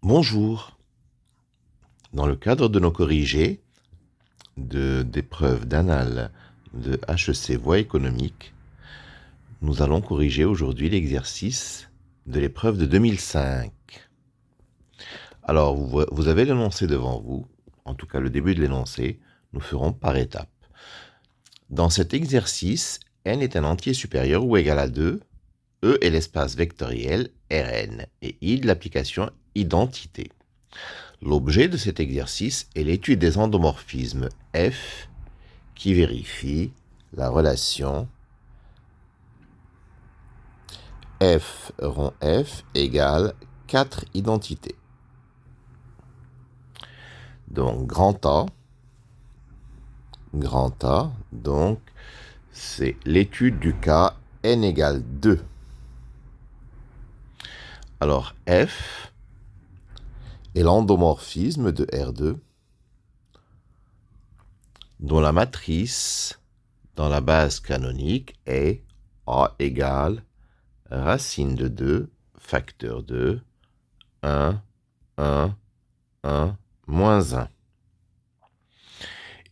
Bonjour. Dans le cadre de nos corrigés d'épreuves d'annales de HEC Voie économique, nous allons corriger aujourd'hui l'exercice de l'épreuve de 2005. Alors, vous avez l'énoncé devant vous, en tout cas le début de l'énoncé, nous ferons par étapes. Dans cet exercice, n est un entier supérieur ou égal à 2, E est l'espace vectoriel Rn et I de l'application identité. L'objet de cet exercice est l'étude des endomorphismes F qui vérifie la relation F rond F égale 4 identités. Donc grand A, donc c'est l'étude du cas n égale 2. Alors F est l'endomorphisme de R2 dont la matrice dans la base canonique est A égale racine de 2, facteur 2, 1, 1, 1, moins 1.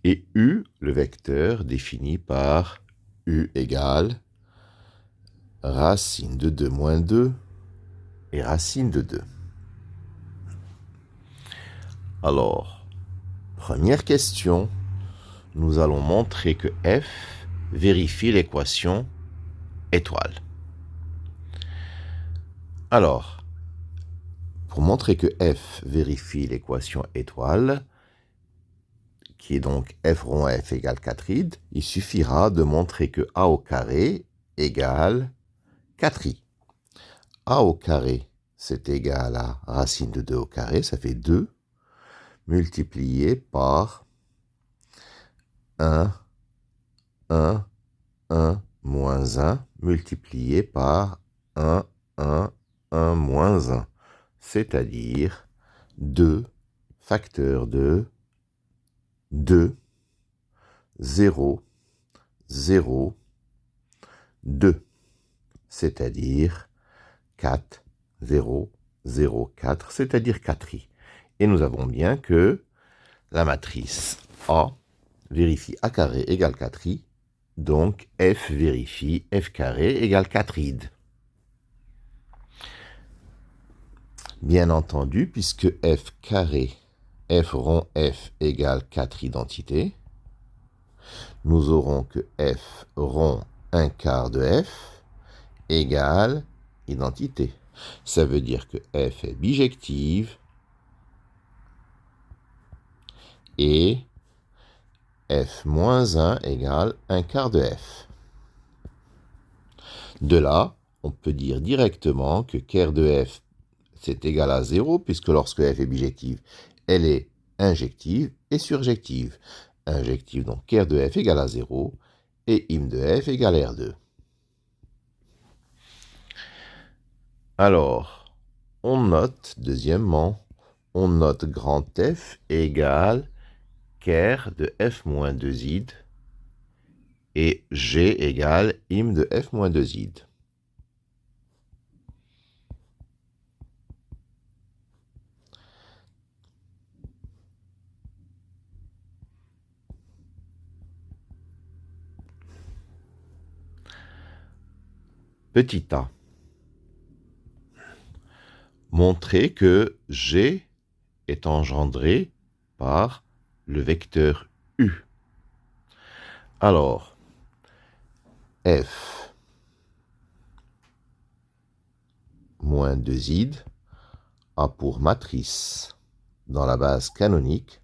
Et U, le vecteur, défini par U égale racine de 2 moins 2 et racine de 2. Alors, première question, nous allons montrer que F vérifie l'équation étoile. Alors, pour montrer que F vérifie l'équation étoile, qui est donc F rond F égale 4i, il suffira de montrer que A au carré égale 4i. A au carré, c'est égal à racine de 2 au carré, ça fait 2, multiplié par 1, 1, 1, moins 1, multiplié par 1, 1, 1, moins 1, c'est-à-dire 2, facteur de 2, 0, 0, 2, c'est-à-dire 4, 0, 0, 4, c'est-à-dire 4i. Et nous avons bien que la matrice A vérifie A carré égale 4i, donc F vérifie F carré égale 4i. Bien entendu, puisque F carré, F rond F égale 4 identités, nous aurons que F rond 1 quart de F égale identité. Ça veut dire que F est bijective et F moins 1 égale 1 quart de F. De là, on peut dire directement que ker de F c'est égal à 0, puisque lorsque F est bijective, elle est injective et surjective. Injective, donc ker de F égale à 0, et im de F égale R2. Alors, on note, deuxièmement, on note grand F égale ker de F moins 2id, et G égale im de F moins 2id. Petit a. Montrer que G est engendré par le vecteur U. Alors, F moins 2id a pour matrice dans la base canonique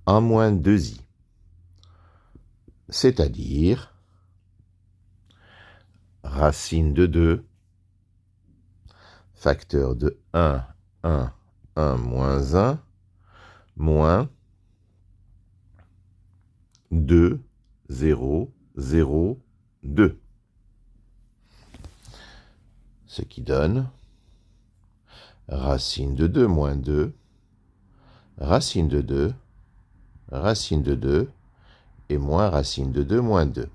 A moins 2i, c'est-à-dire racine de 2, facteur de 1, 1, 1 moins 1, moins 2, 0, 0, 2. Ce qui donne racine de 2 moins 2, racine de 2, racine de 2, et moins racine de 2 moins 2.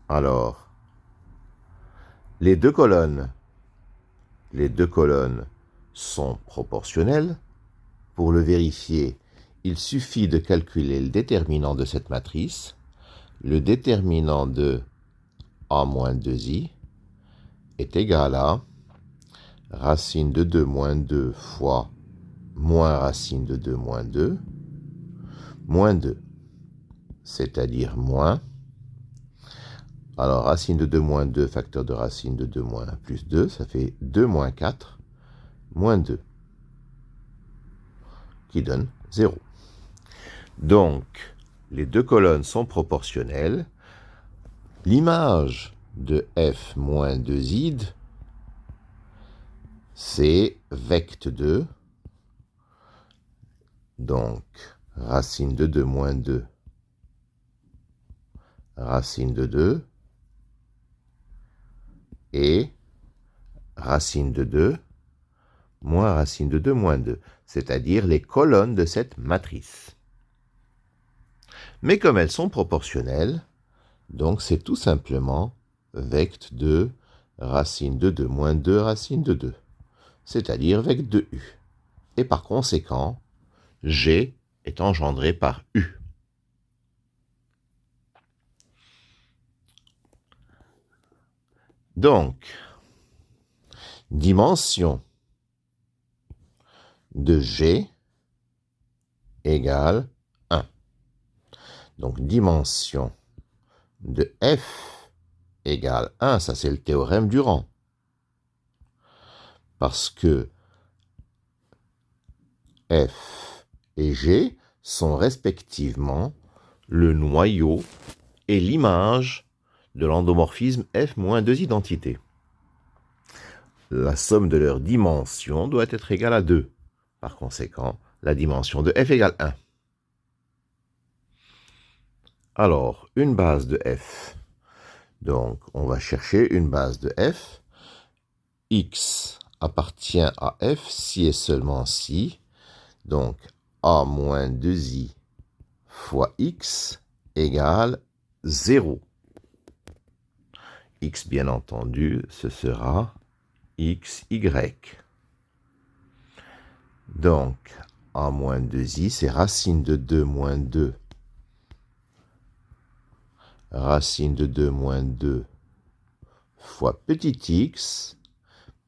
Alors, les deux colonnes sont proportionnelles. Pour le vérifier, il suffit de calculer le déterminant de cette matrice. Le déterminant de A moins 2i est égal à racine de 2 moins 2 fois moins racine de 2 moins 2, c'est-à-dire moins. Alors, racine de 2 moins 2, facteur de racine de 2 moins 1 plus 2, ça fait 2 moins 4, moins 2, qui donne 0. Donc, les deux colonnes sont proportionnelles. L'image de f moins 2id, c'est vect 2. Donc, racine de 2 moins 2, racine de 2, et racine de 2 moins racine de 2 moins 2, c'est-à-dire les colonnes de cette matrice. Mais comme elles sont proportionnelles, donc c'est tout simplement vect 2 racine de 2 moins 2 racine de 2, c'est-à-dire vect de u. Et par conséquent, G est engendré par U. Donc, dimension de G égale 1. Donc, dimension de F égale 1, ça c'est le théorème du rang. Parce que F et G sont respectivement le noyau et l'image de l'endomorphisme F moins 2 identités. La somme de leurs dimensions doit être égale à 2. Par conséquent, la dimension de F égale 1. Alors, une base de F. Donc, on va chercher une base de F. X appartient à F si et seulement si. Donc, A moins 2i fois X égale 0. X, bien entendu, ce sera XY. Donc, A moins 2i, c'est racine de 2 moins 2. Racine de 2 moins 2 fois petit x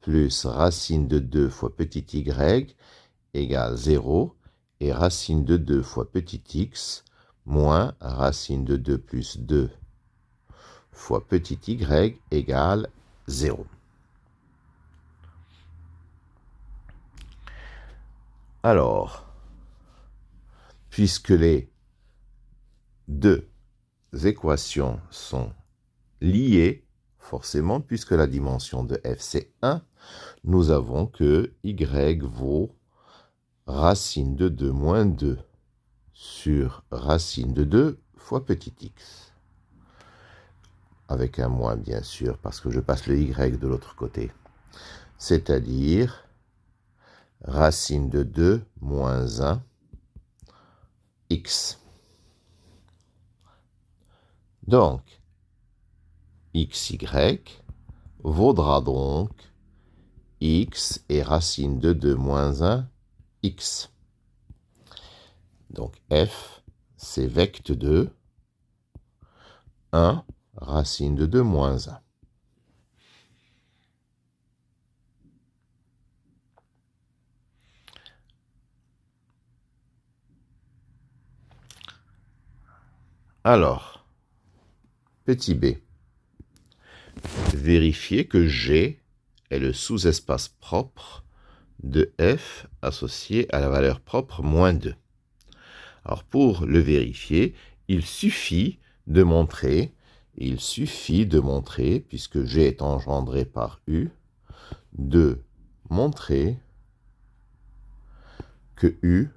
plus racine de 2 fois petit y égale 0. Et racine de 2 fois petit x moins racine de 2 plus 2 fois petit y égale 0. Alors, puisque les deux équations sont liées, forcément, puisque la dimension de f c'est 1, nous avons que y vaut racine de 2 moins 2 sur racine de 2 fois petit x. Avec un moins, bien sûr, parce que je passe le y de l'autre côté. C'est-à-dire racine de 2 moins 1 x. Donc, xy vaudra donc x et racine de 2 moins 1 x. Donc f, c'est vect 2, 1, racine de 2 moins 1. Alors, petit b, vérifiez que G est le sous-espace propre de f associé à la valeur propre moins 2. Alors, pour le vérifier, il suffit de montrer, puisque G est engendré par U, de montrer que U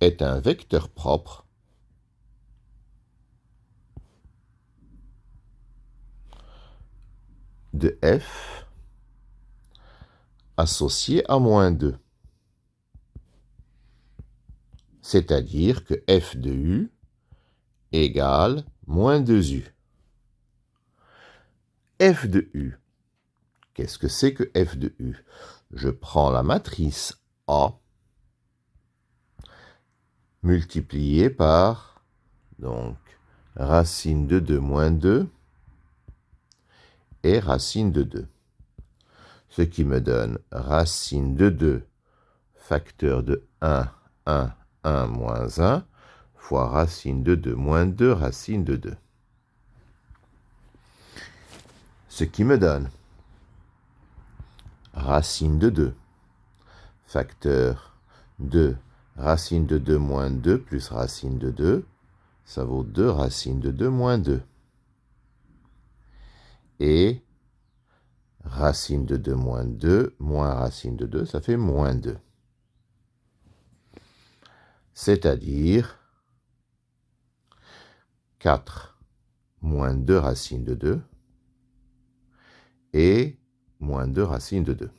est un vecteur propre de f associé à moins 2. C'est-à-dire que f de u égale moins 2u. F de u. Qu'est-ce que c'est que f de u? Je prends la matrice A multipliée par, donc, racine de 2 moins 2 et racine de 2. Ce qui me donne racine de 2 facteur de 1, 1, 1 moins 1 fois racine de 2 moins 2 racine de 2. Ce qui me donne racine de 2 facteur de racine de 2 moins 2 plus racine de 2, ça vaut 2 racine de 2 moins 2. Et racine de 2 moins 2 moins racine de 2, ça fait moins 2. C'est-à-dire 4 moins 2 racine de 2 et moins 2 racine de 2.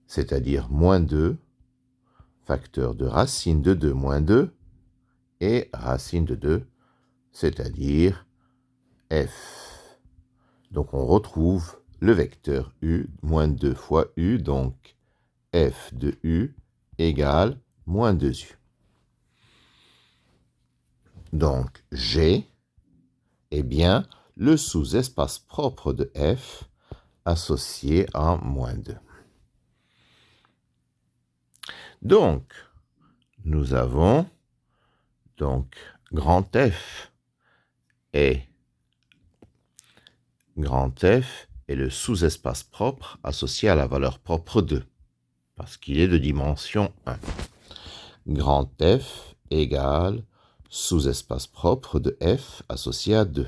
C'est-à-dire moins 2 facteur de racine de 2 moins 2 et racine de 2, c'est-à-dire f. Donc on retrouve le vecteur u, moins 2 fois u, donc f de u égale moins 2u. Donc G est bien le sous-espace propre de f associé à moins 2. Donc, nous avons donc grand F est le sous-espace propre associé à la valeur propre 2, parce qu'il est de dimension 1. Grand F égale sous-espace propre de f associé à 2.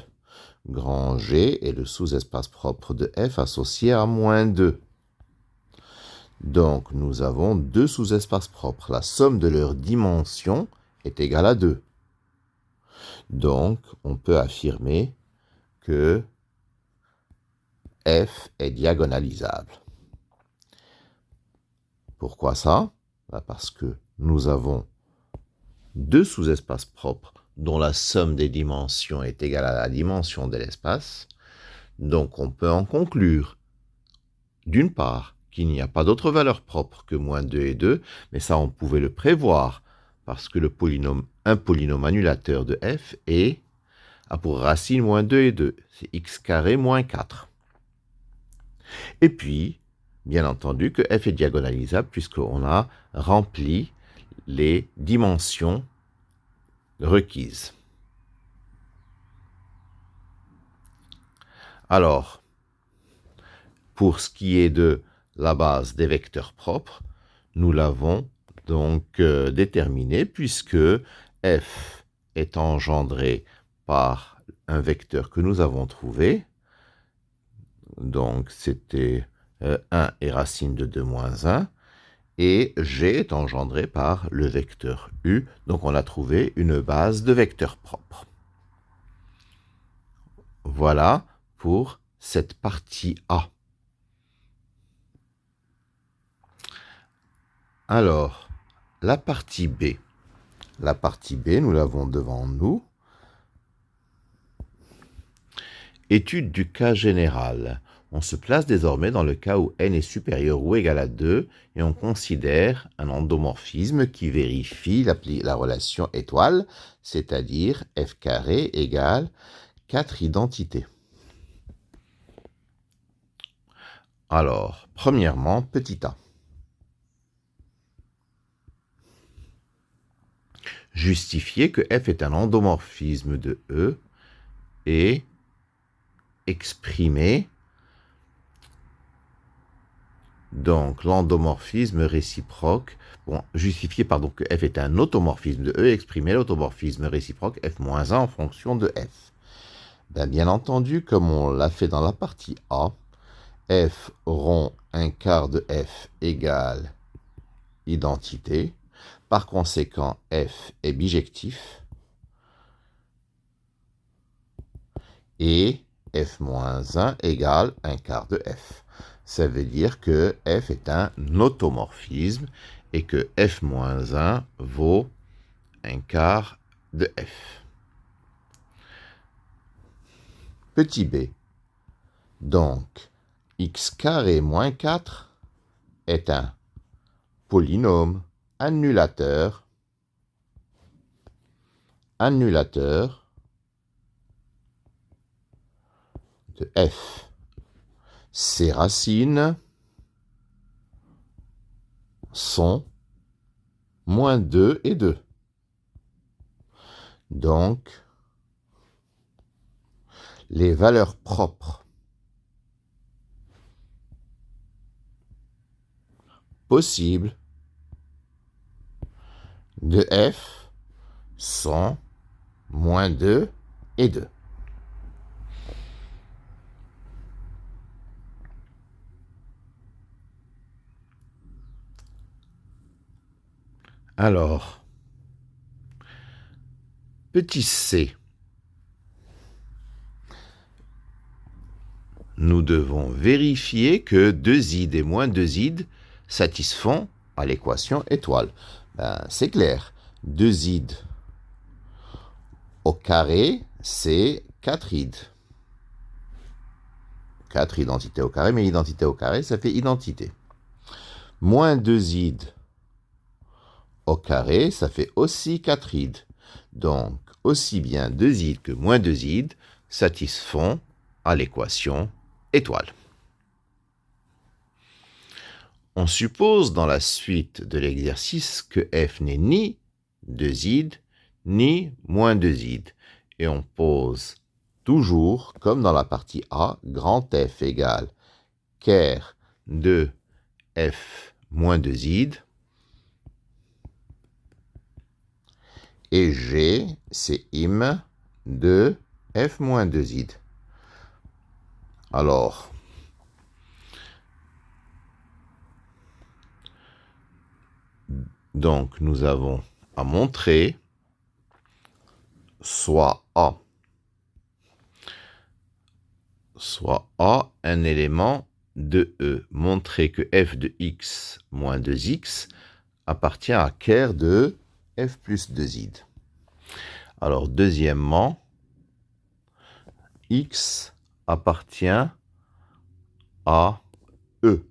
Grand G est le sous-espace propre de f associé à moins 2. Donc, nous avons deux sous-espaces propres. La somme de leurs dimensions est égale à 2. Donc, on peut affirmer que f est diagonalisable. Pourquoi ça? Parce que nous avons deux sous-espaces propres dont la somme des dimensions est égale à la dimension de l'espace. Donc, on peut en conclure, d'une part, qu'il n'y a pas d'autre valeur propre que moins 2 et 2, mais ça, on pouvait le prévoir, parce que un polynôme annulateur de f a pour racine moins 2 et 2. C'est x carré moins 4. Et puis, bien entendu, que f est diagonalisable, puisqu'on a rempli les dimensions requises. Alors, pour ce qui est de la base des vecteurs propres, nous l'avons donc déterminé, puisque f est engendré par un vecteur que nous avons trouvé. Donc, c'était 1 et racine de 2 moins 1. Et G est engendré par le vecteur U. Donc, on a trouvé une base de vecteurs propres. Voilà pour cette partie A. Alors, la partie B. La partie B, nous l'avons devant nous. Étude du cas général. On se place désormais dans le cas où n est supérieur ou égal à 2 et on considère un endomorphisme qui vérifie la relation étoile, c'est-à-dire f carré égale 4 identités. Alors, premièrement, petit a. Justifier que f est un endomorphisme de E et exprimer donc l'endomorphisme réciproque, justifier que f est un automorphisme de E et exprimer l'automorphisme réciproque f-1 en fonction de f. Bien entendu, comme on l'a fait dans la partie A, f rond 1/4 de f égale identité. Par conséquent, f est bijectif. Et f moins 1 égale 1/4 de f. Ça veut dire que f est un automorphisme et que f moins 1 vaut 1/4 de f. Petit b. Donc, x carré moins 4 est un polynôme annulateur de f. Ses racines sont moins 2 et 2. Donc, les valeurs propres possibles de f sont moins 2 et 2. Alors, petit c, nous devons vérifier que 2id et moins 2id satisfont à l'équation étoile. C'est clair. 2id au carré, c'est 4id. 4 identités au carré, mais identité au carré, ça fait identité. Moins 2id au carré, ça fait aussi 4id. Donc, aussi bien 2id que moins 2id satisfont à l'équation étoile. On suppose dans la suite de l'exercice que f n'est ni 2id ni moins 2id. Et on pose toujours, comme dans la partie A, grand F égale ker de f moins 2id. Et G, c'est im de f moins 2id. Alors, donc nous avons à montrer soit A un élément de E. Montrer que f de x moins 2x appartient à ker de f plus 2id. Alors, deuxièmement, x appartient à E.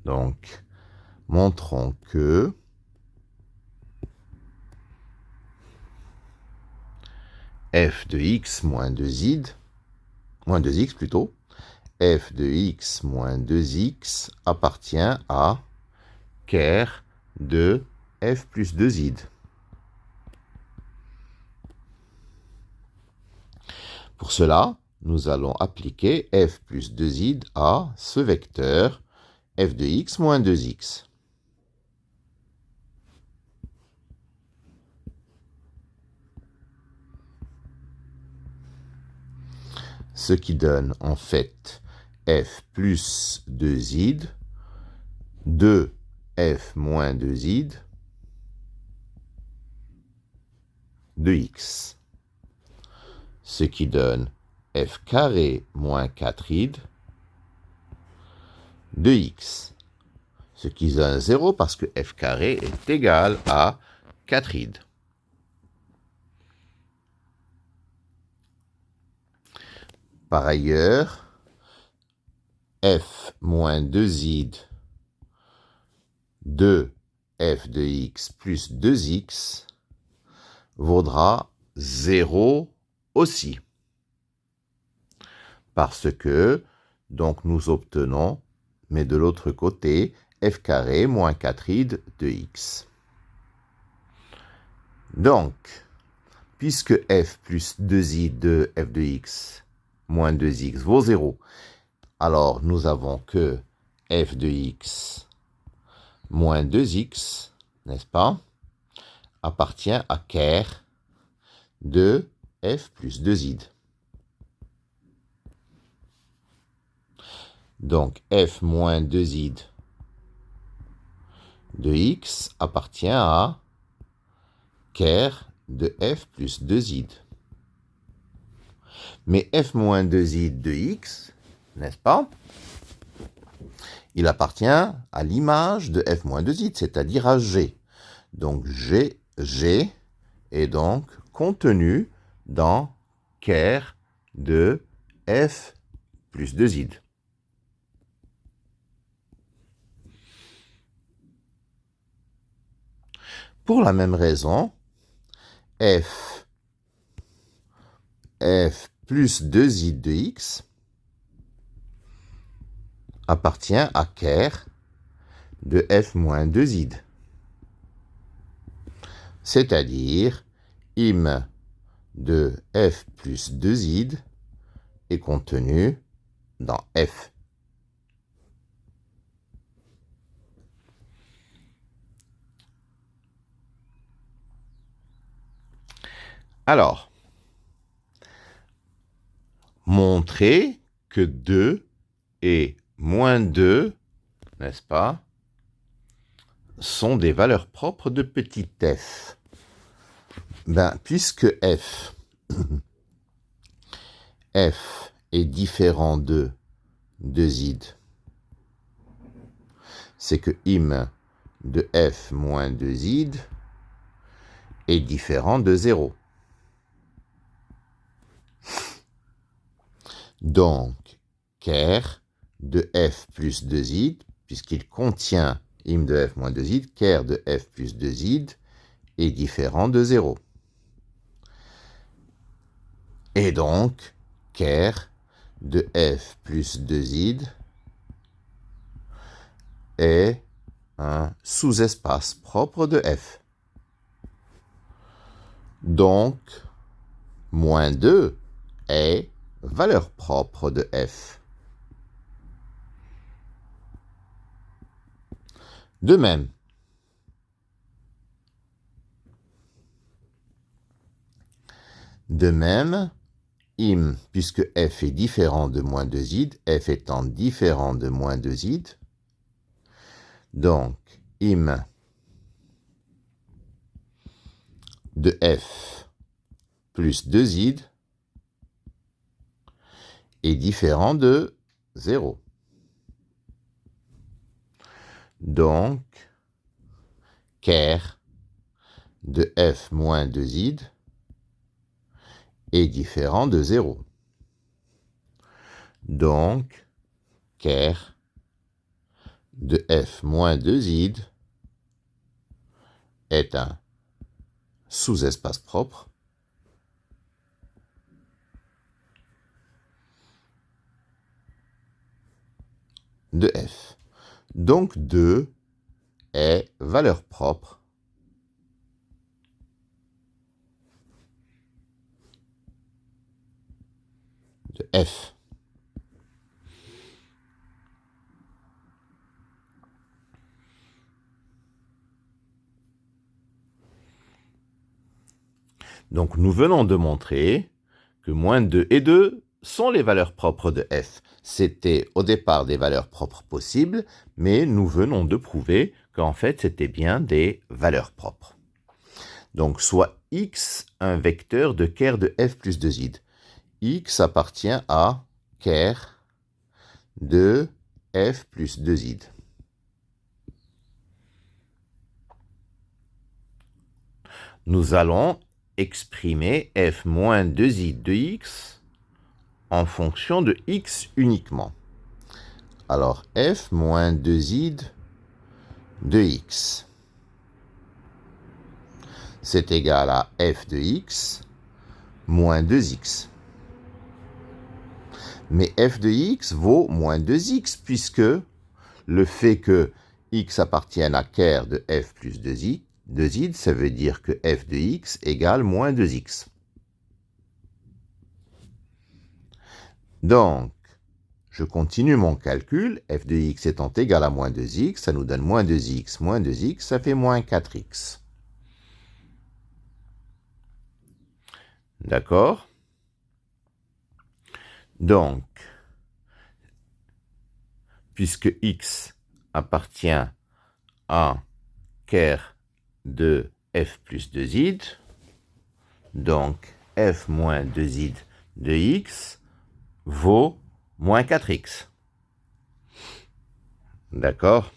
Donc, montrons que f de x moins 2id, moins 2x plutôt, f de x moins 2x appartient à ker de f plus 2id. Pour cela, nous allons appliquer f plus 2id à ce vecteur f de x moins 2x. Ce qui donne en fait f plus 2id de f moins 2id de x. Ce qui donne f carré moins 4id de x. Ce qui donne 0 parce que f carré est égal à 4id. Par ailleurs, f moins 2id de f de x plus 2x vaudra 0 aussi. Parce que, donc nous obtenons, mais de l'autre côté, f carré moins 4id de x. Donc, puisque f plus 2i de f de x moins 2x vaut 0, alors nous avons que f de x moins 2x, n'est-ce pas, appartient à ker de f plus 2id. Donc f moins 2id de x appartient à ker de f plus 2i. Mais f moins 2i de x, n'est-ce pas? Il appartient à l'image de f moins 2i, c'est-à-dire à g. Donc g est donc contenu dans ker de f plus 2i. Pour la même raison, f plus 2i de x appartient à ker de f moins 2i. C'est-à-dire, im de f plus 2i est contenu dans f. Alors, montrer que 2 et moins 2, n'est-ce pas, sont des valeurs propres de petit f. Ben, puisque f est différent de 2i, c'est que im de f moins 2i est différent de 0. Donc, ker de f plus 2i, puisqu'il contient im de f moins 2i, ker de f plus 2i est différent de 0. Et donc, ker de f plus 2i est un sous-espace propre de f. Donc, moins 2 est valeur propre de f. De même, im, puisque f est différent de moins 2i, f étant différent de moins 2i, donc im de f plus 2i est différent de 0. Donc, ker de f moins 2i est différent de 0. Donc, ker de f moins 2i est un sous-espace propre de f. Donc 2 est valeur propre de f. Donc nous venons de montrer que moins 2 et 2 sont les valeurs propres de f. C'était au départ des valeurs propres possibles, mais nous venons de prouver qu'en fait c'était bien des valeurs propres. Donc soit x un vecteur de ker de f plus 2i. X appartient à ker de f plus 2i. Nous allons exprimer f moins 2i de x en fonction de x uniquement. Alors, f moins 2i de x, c'est égal à f de x moins 2x. Mais f de x vaut moins 2x, puisque le fait que x appartienne à ker de f plus 2i, ça veut dire que f de x égale moins 2x. Donc, je continue mon calcul, f de x étant égal à moins 2x, ça nous donne moins 2x, ça fait moins 4x. D'accord? Donc, puisque x appartient à ker de f plus 2i. Donc, f moins 2i de x vaut moins 4x. D'accord?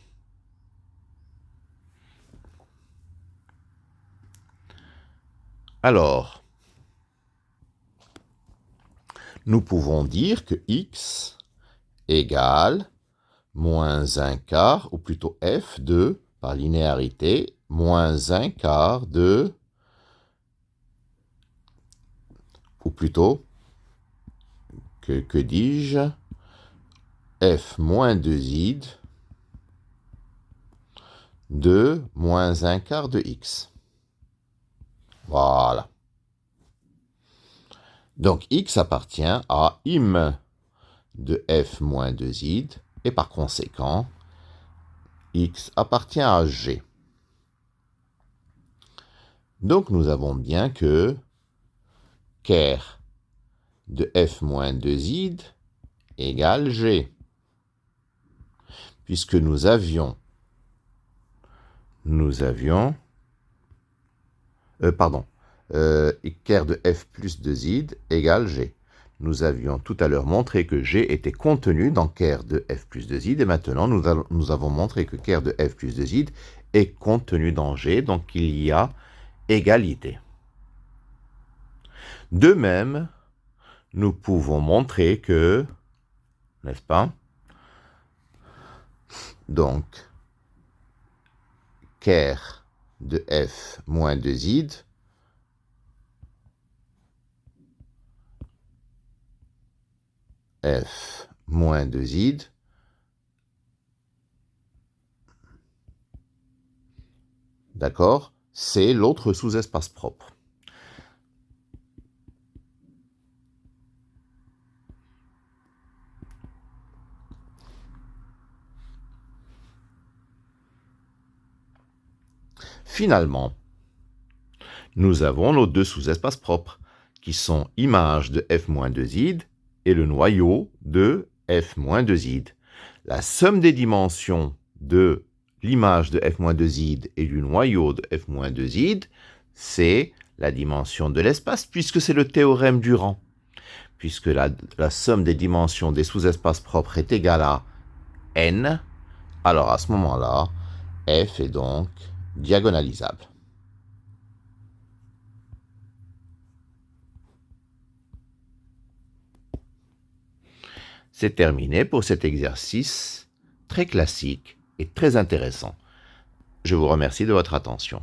Alors, nous pouvons dire que x égale moins 1 quart, ou plutôt f de, par linéarité, moins 1 quart de, ou plutôt, que dis-je, f moins 2i de moins 1 quart de x. Voilà. Donc x appartient à im de f moins 2i, et par conséquent, x appartient à g. Donc nous avons bien que ker de f moins 2i égale g. Puisque nous avions ker de f plus 2i égale g. Nous avions tout à l'heure montré que g était contenu dans ker de f plus 2i, et maintenant nous avons montré que ker de f plus 2i est contenu dans g, donc il y a égalité. De même, nous pouvons montrer que, n'est-ce pas? Donc, ker de f moins 2i f moins 2i d'accord, c'est l'autre sous-espace propre. Finalement, nous avons nos deux sous-espaces propres, qui sont image de f-2i et le noyau de f-2i. La somme des dimensions de l'image de f-2i et du noyau de f-2i, c'est la dimension de l'espace, puisque c'est le théorème du rang. Puisque la somme des dimensions des sous-espaces propres est égale à n, alors à ce moment-là, f est donc diagonalisable. C'est terminé pour cet exercice très classique et très intéressant. Je vous remercie de votre attention.